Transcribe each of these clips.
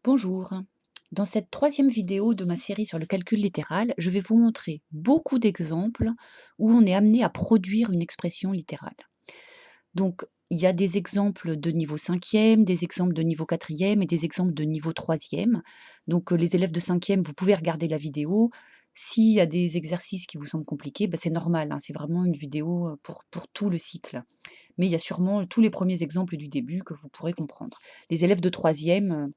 Bonjour. Dans cette troisième vidéo de ma série sur le calcul littéral, je vais vous montrer beaucoup d'exemples où on est amené à produire une expression littérale. Donc, il y a des exemples de niveau cinquième, des exemples de niveau quatrième et des exemples de niveau troisième. Donc, les élèves de cinquième, vous pouvez regarder la vidéo. S'il y a des exercices qui vous semblent compliqués, c'est normal, hein, c'est vraiment une vidéo pour tout le cycle. Mais il y a sûrement tous les premiers exemples du début que vous pourrez comprendre. Les élèves de troisième,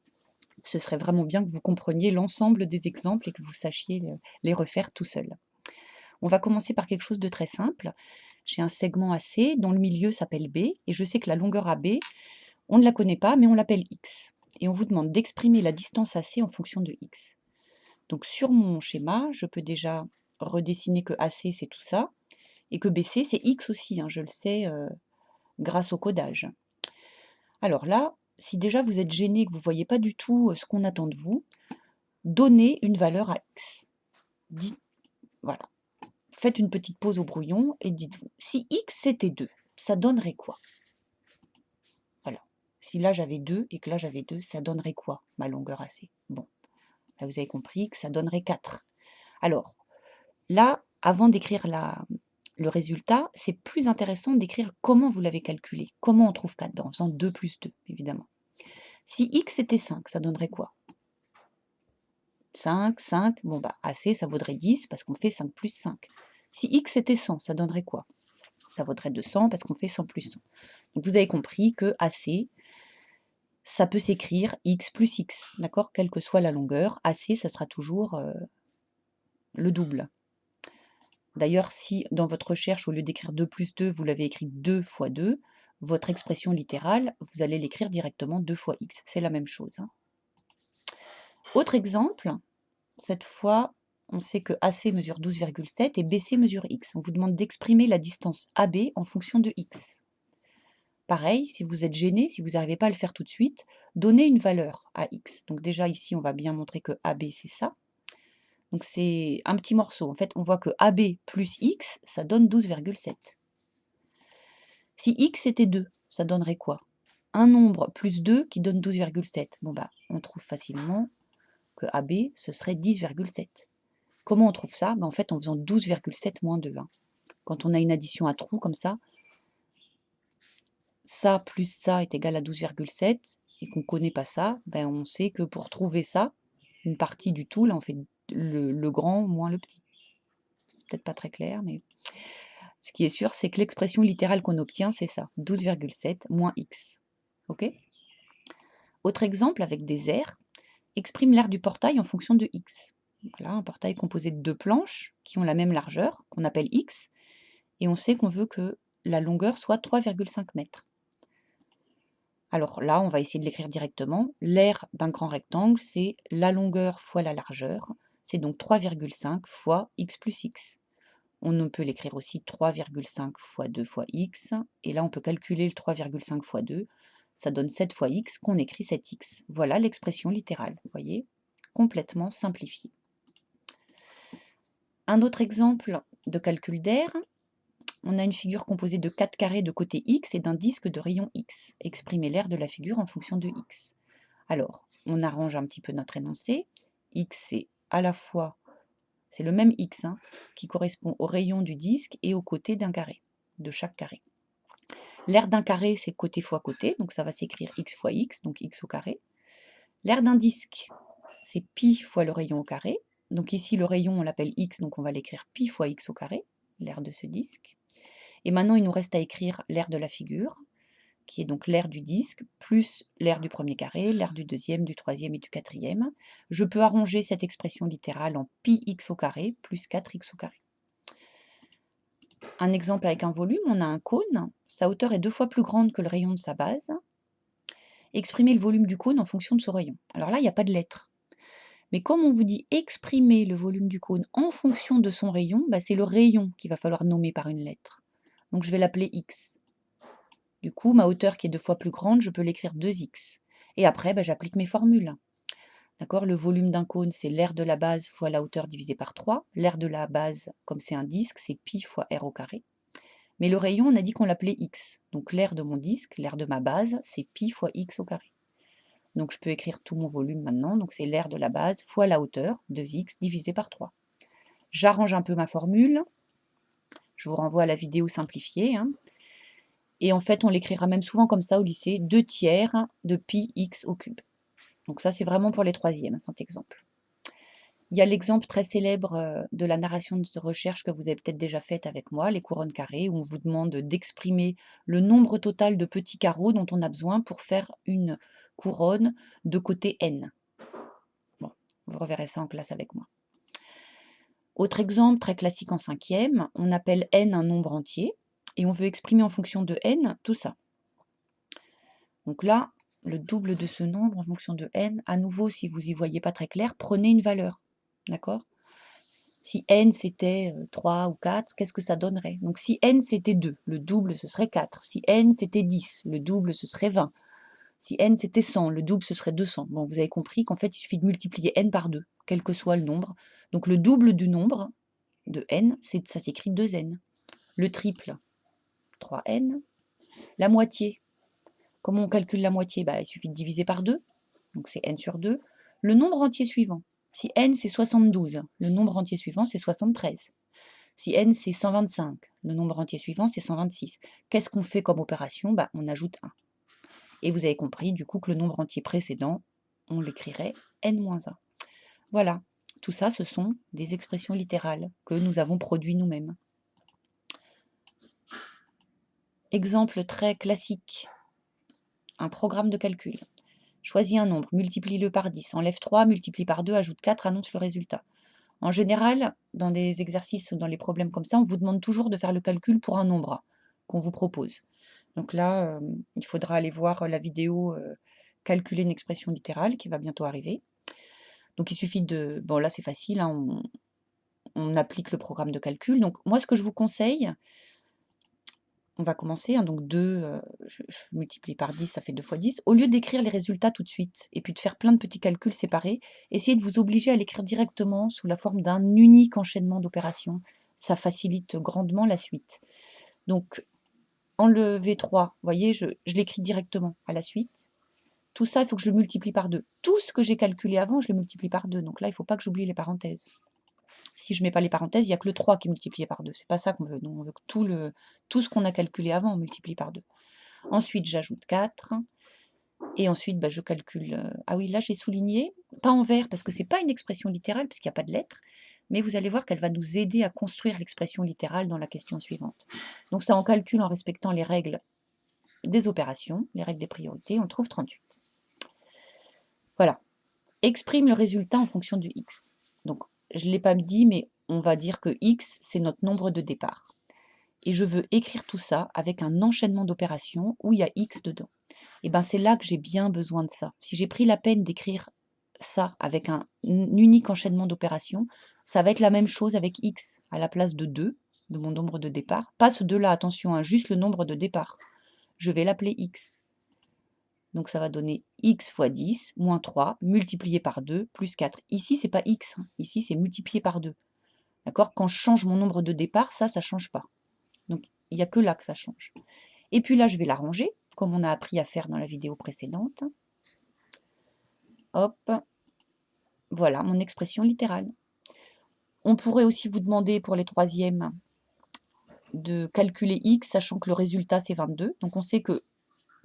ce serait vraiment bien que vous compreniez l'ensemble des exemples et que vous sachiez les refaire tout seul. On va commencer par quelque chose de très simple. J'ai un segment AC dont le milieu s'appelle B et je sais que la longueur AB, on ne la connaît pas mais on l'appelle X. Et on vous demande d'exprimer la distance AC en fonction de X. Donc sur mon schéma, je peux déjà redessiner que AC c'est tout ça et que BC c'est X aussi, hein, je le sais grâce au codage. Alors là, si déjà vous êtes gêné, que vous ne voyez pas du tout ce qu'on attend de vous, donnez une valeur à X. Dites, voilà. Faites une petite pause au brouillon et dites-vous, si X c'était 2, ça donnerait quoi? Voilà. Si là j'avais 2 et que là j'avais 2, ça donnerait quoi, ma longueur AC? Bon, là vous avez compris que ça donnerait 4. Alors, là, avant d'écrire le résultat, c'est plus intéressant d'écrire comment vous l'avez calculé. Comment on trouve 4? En faisant 2 plus 2, évidemment. Si X était 5, ça donnerait quoi? 5, 5, bon AC ça vaudrait 10 parce qu'on fait 5 plus 5. Si X était 100, ça donnerait quoi? Ça vaudrait 200 parce qu'on fait 100 plus 100. Donc vous avez compris que AC, ça peut s'écrire X plus X, d'accord? Quelle que soit la longueur, AC, ça sera toujours le double. D'ailleurs, si dans votre recherche, au lieu d'écrire 2 plus 2, vous l'avez écrit 2 fois 2, votre expression littérale, vous allez l'écrire directement 2 fois X. C'est la même chose, hein. Autre exemple, cette fois, on sait que AC mesure 12,7 et BC mesure X. On vous demande d'exprimer la distance AB en fonction de X. Pareil, si vous êtes gêné, si vous n'arrivez pas à le faire tout de suite, donnez une valeur à X. Donc déjà ici, on va bien montrer que AB, c'est ça. Donc c'est un petit morceau. En fait, on voit que AB plus X, ça donne 12,7. Si X était 2, ça donnerait quoi? Un nombre plus 2 qui donne 12,7. Bon on trouve facilement que AB, ce serait 10,7. Comment on trouve ça? En fait, en faisant 12,7 moins 2. Hein. Quand on a une addition à trous comme ça plus ça est égal à 12,7 et qu'on ne connaît pas ça, on sait que pour trouver ça, une partie du tout, là on fait le grand moins le petit. C'est peut-être pas très clair, mais ce qui est sûr, c'est que l'expression littérale qu'on obtient, c'est ça, 12,7 moins x. Ok? Autre exemple avec des aires, exprime l'aire du portail en fonction de x. Voilà, un portail composé de 2 planches qui ont la même largeur, qu'on appelle x, et on sait qu'on veut que la longueur soit 3,5 mètres. Alors là, on va essayer de l'écrire directement. L'aire d'un grand rectangle, c'est la longueur fois la largeur. C'est donc 3,5 fois x plus x. On peut l'écrire aussi 3,5 fois 2 fois x. Et là, on peut calculer le 3,5 fois 2. Ça donne 7 fois x, qu'on écrit 7x. Voilà l'expression littérale, vous voyez, complètement simplifiée. Un autre exemple de calcul d'aire, on a une figure composée de 4 carrés de côté x et d'un disque de rayon x. Exprimez l'aire de la figure en fonction de x. Alors, on arrange un petit peu notre énoncé. X, c'est à la fois, c'est le même x qui correspond au rayon du disque et au côté d'un carré, de chaque carré. L'aire d'un carré, c'est côté fois côté, donc ça va s'écrire x fois x, donc x au carré. L'aire d'un disque, c'est pi fois le rayon au carré. Donc ici, le rayon, on l'appelle x, donc on va l'écrire pi fois x au carré, l'aire de ce disque. Et maintenant, il nous reste à écrire l'aire de la figure, qui est donc l'aire du disque, plus l'aire du premier carré, l'aire du deuxième, du troisième et du quatrième. Je peux arranger cette expression littérale en pi x au carré plus 4x au carré. Un exemple avec un volume, on a un cône, sa hauteur est 2 fois plus grande que le rayon de sa base. Exprimez le volume du cône en fonction de ce rayon. Alors là, il n'y a pas de lettres. Mais comme on vous dit exprimer le volume du cône en fonction de son rayon, c'est le rayon qu'il va falloir nommer par une lettre. Donc je vais l'appeler x. Du coup, ma hauteur qui est 2 fois plus grande, je peux l'écrire 2x. Et après, j'applique mes formules. D'accord? Le volume d'un cône, c'est l'aire de la base fois la hauteur divisée par 3. L'aire de la base, comme c'est un disque, c'est pi fois r au carré. Mais le rayon, on a dit qu'on l'appelait x. Donc l'aire de mon disque, l'aire de ma base, c'est pi fois x au carré. Donc je peux écrire tout mon volume maintenant. Donc c'est l'aire de la base fois la hauteur, 2x divisé par 3. J'arrange un peu ma formule. Je vous renvoie à la vidéo simplifiée. Hein. Et en fait, on l'écrira même souvent comme ça au lycée, 2 tiers de pi x au cube. Donc ça, c'est vraiment pour les troisièmes, cet exemple. Il y a l'exemple très célèbre de la narration de recherche que vous avez peut-être déjà faite avec moi, les couronnes carrées, où on vous demande d'exprimer le nombre total de petits carreaux dont on a besoin pour faire une couronne de côté n. Bon, vous reverrez ça en classe avec moi. Autre exemple très classique en cinquième, on appelle n un nombre entier et on veut exprimer en fonction de n tout ça. Donc là, le double de ce nombre en fonction de n, à nouveau, si vous n'y voyez pas très clair, prenez une valeur. D'accord? Si n c'était 3 ou 4, qu'est-ce que ça donnerait? Donc si n c'était 2, le double ce serait 4. Si n c'était 10, le double ce serait 20. Si n c'était 100, le double ce serait 200. Bon, vous avez compris qu'en fait il suffit de multiplier n par 2, quel que soit le nombre. Donc le double du nombre de n, ça s'écrit 2n. Le triple, 3n. La moitié, comment on calcule la moitié? Il suffit de diviser par 2, donc c'est n sur 2. Le nombre entier suivant, si n c'est 72, le nombre entier suivant c'est 73. Si n c'est 125, le nombre entier suivant c'est 126. Qu'est-ce qu'on fait comme opération? On ajoute 1. Et vous avez compris du coup que le nombre entier précédent, on l'écrirait n-1. Voilà, tout ça ce sont des expressions littérales que nous avons produites nous-mêmes. Exemple très classique, un programme de calcul. Choisis un nombre, multiplie-le par 10, enlève 3, multiplie par 2, ajoute 4, annonce le résultat. En général, dans des exercices ou dans les problèmes comme ça, on vous demande toujours de faire le calcul pour un nombre qu'on vous propose. Donc là, il faudra aller voir la vidéo calculer une expression littérale qui va bientôt arriver. Donc il suffit de... Bon là c'est facile, hein, on applique le programme de calcul. Donc moi ce que je vous conseille, on va commencer, hein, donc 2, je multiplie par 10, ça fait 2 fois 10. Au lieu d'écrire les résultats tout de suite et puis de faire plein de petits calculs séparés, essayez de vous obliger à l'écrire directement sous la forme d'un unique enchaînement d'opérations. Ça facilite grandement la suite. Donc, enlever 3, vous voyez, je l'écris directement à la suite. Tout ça, il faut que je le multiplie par 2. Tout ce que j'ai calculé avant, je le multiplie par 2. Donc là, il ne faut pas que j'oublie les parenthèses. Si je ne mets pas les parenthèses, il n'y a que le 3 qui est multiplié par 2. C'est pas ça qu'on veut. Donc on veut que tout ce qu'on a calculé avant, on multiplie par 2. Ensuite, j'ajoute 4. Et ensuite, je calcule... Ah oui, là, j'ai souligné, pas en vert, parce que ce n'est pas une expression littérale, puisqu'il n'y a pas de lettres. Mais vous allez voir qu'elle va nous aider à construire l'expression littérale dans la question suivante. Donc ça, on calcule en respectant les règles des opérations, les règles des priorités. On trouve 38. Voilà. Exprime le résultat en fonction du x. Donc, je ne l'ai pas dit, mais on va dire que x, c'est notre nombre de départ. Et je veux écrire tout ça avec un enchaînement d'opérations où il y a x dedans. Et bien, c'est là que j'ai bien besoin de ça. Si j'ai pris la peine d'écrire ça avec un unique enchaînement d'opérations, ça va être la même chose avec x à la place de 2, de mon nombre de départ. Pas ce 2-là, attention, hein, juste le nombre de départ. Je vais l'appeler x. Donc ça va donner x fois 10, moins 3, multiplié par 2, plus 4. Ici, ce n'est pas x, hein. Ici, c'est multiplié par 2. D'accord? Quand je change mon nombre de départ, ça ne change pas. Donc, il n'y a que là que ça change. Et puis là, je vais l'arranger, comme on a appris à faire dans la vidéo précédente. Hop, voilà mon expression littérale. On pourrait aussi vous demander pour les troisièmes de calculer x, sachant que le résultat, c'est 22. Donc on sait que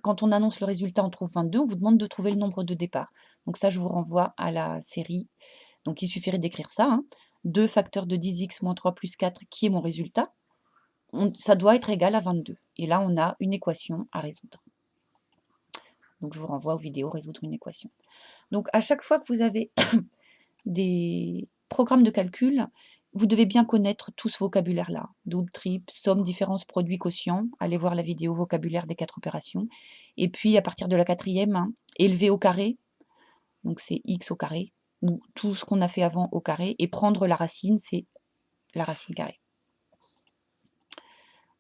quand on annonce le résultat, on trouve 22, on vous demande de trouver le nombre de départ. Donc ça, je vous renvoie à la série. Donc il suffirait d'écrire ça, hein. 2 facteurs de 10x moins 3 plus 4, qui est mon résultat. Ça doit être égal à 22. Et là, on a une équation à résoudre. Donc je vous renvoie aux vidéos résoudre une équation. Donc à chaque fois que vous avez des programmes de calcul, vous devez bien connaître tout ce vocabulaire-là. Double, triple, somme, différence, produit, quotient. Allez voir la vidéo vocabulaire des 4 opérations. Et puis, à partir de la quatrième, hein, élever au carré. Donc, c'est x au carré. Ou tout ce qu'on a fait avant au carré. Et prendre la racine, c'est la racine carrée.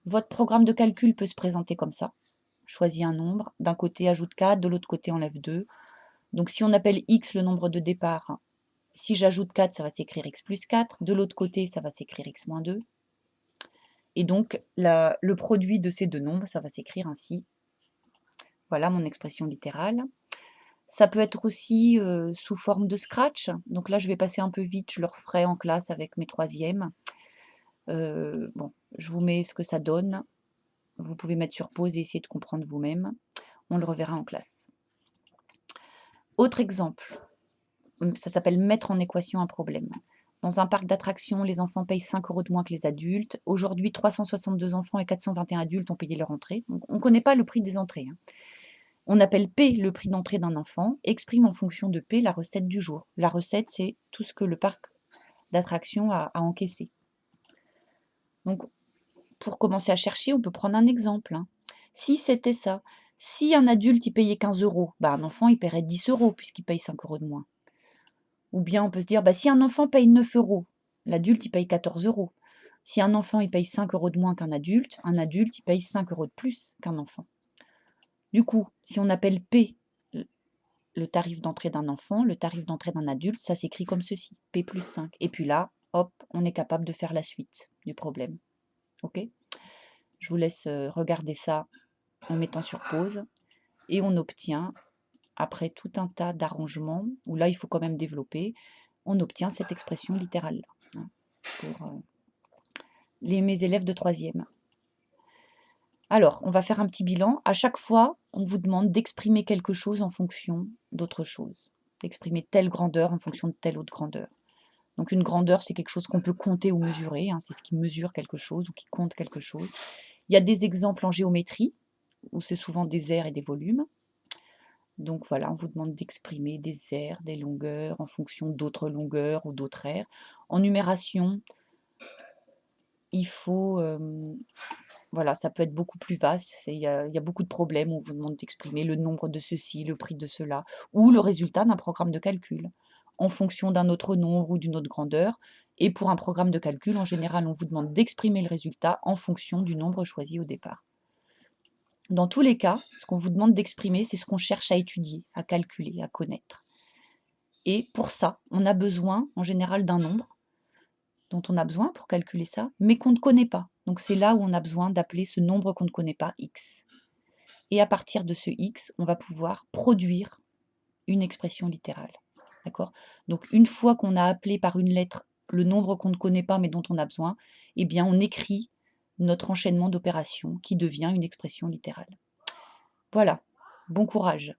Votre programme de calcul peut se présenter comme ça. Choisis un nombre. D'un côté, ajoute 4. De l'autre côté, enlève 2. Donc, si on appelle x le nombre de départ, si j'ajoute 4, ça va s'écrire x plus 4. De l'autre côté, ça va s'écrire x moins 2. Et donc, le produit de ces deux nombres, ça va s'écrire ainsi. Voilà mon expression littérale. Ça peut être aussi sous forme de scratch. Donc là, je vais passer un peu vite, je le referai en classe avec mes troisièmes. Bon, je vous mets ce que ça donne. Vous pouvez mettre sur pause et essayer de comprendre vous-même. On le reverra en classe. Autre exemple, ça s'appelle mettre en équation un problème. Dans un parc d'attractions, les enfants payent 5 € de moins que les adultes. Aujourd'hui, 362 enfants et 421 adultes ont payé leur entrée. On ne connaît pas le prix des entrées, hein. On appelle P le prix d'entrée d'un enfant, exprime en fonction de P la recette du jour. La recette, c'est tout ce que le parc d'attractions a encaissé. Donc, pour commencer à chercher, on peut prendre un exemple, hein. Si c'était ça, si un adulte il payait 15 €, bah un enfant il paierait 10 € puisqu'il paye 5 € de moins. Ou bien on peut se dire, bah, si un enfant paye 9 €, l'adulte il paye 14 €. Si un enfant il paye 5 € de moins qu'un adulte, un adulte il paye 5 € de plus qu'un enfant. Du coup, si on appelle P le tarif d'entrée d'un enfant, le tarif d'entrée d'un adulte, ça s'écrit comme ceci, P plus 5. Et puis là, hop, on est capable de faire la suite du problème. Ok? Je vous laisse regarder ça en mettant sur pause. Et on obtient, après tout un tas d'arrangements, où là il faut quand même développer, on obtient cette expression littérale-là, hein, pour mes élèves de troisième. Alors, on va faire un petit bilan. À chaque fois, on vous demande d'exprimer quelque chose en fonction d'autre chose. D'exprimer telle grandeur en fonction de telle autre grandeur. Donc une grandeur, c'est quelque chose qu'on peut compter ou mesurer, hein, c'est ce qui mesure quelque chose ou qui compte quelque chose. Il y a des exemples en géométrie, où c'est souvent des aires et des volumes. Donc voilà, on vous demande d'exprimer des aires, des longueurs en fonction d'autres longueurs ou d'autres aires. En numération, il faut... voilà, ça peut être beaucoup plus vaste. Il y a beaucoup de problèmes où on vous demande d'exprimer le nombre de ceci, le prix de cela, ou le résultat d'un programme de calcul en fonction d'un autre nombre ou d'une autre grandeur. Et pour un programme de calcul, en général, on vous demande d'exprimer le résultat en fonction du nombre choisi au départ. Dans tous les cas, ce qu'on vous demande d'exprimer, c'est ce qu'on cherche à étudier, à calculer, à connaître. Et pour ça, on a besoin, en général, d'un nombre dont on a besoin pour calculer ça, mais qu'on ne connaît pas. Donc c'est là où on a besoin d'appeler ce nombre qu'on ne connaît pas x. Et à partir de ce x, on va pouvoir produire une expression littérale. D'accord? Donc une fois qu'on a appelé par une lettre le nombre qu'on ne connaît pas mais dont on a besoin, eh bien on écrit notre enchaînement d'opérations qui devient une expression littérale. Voilà, bon courage.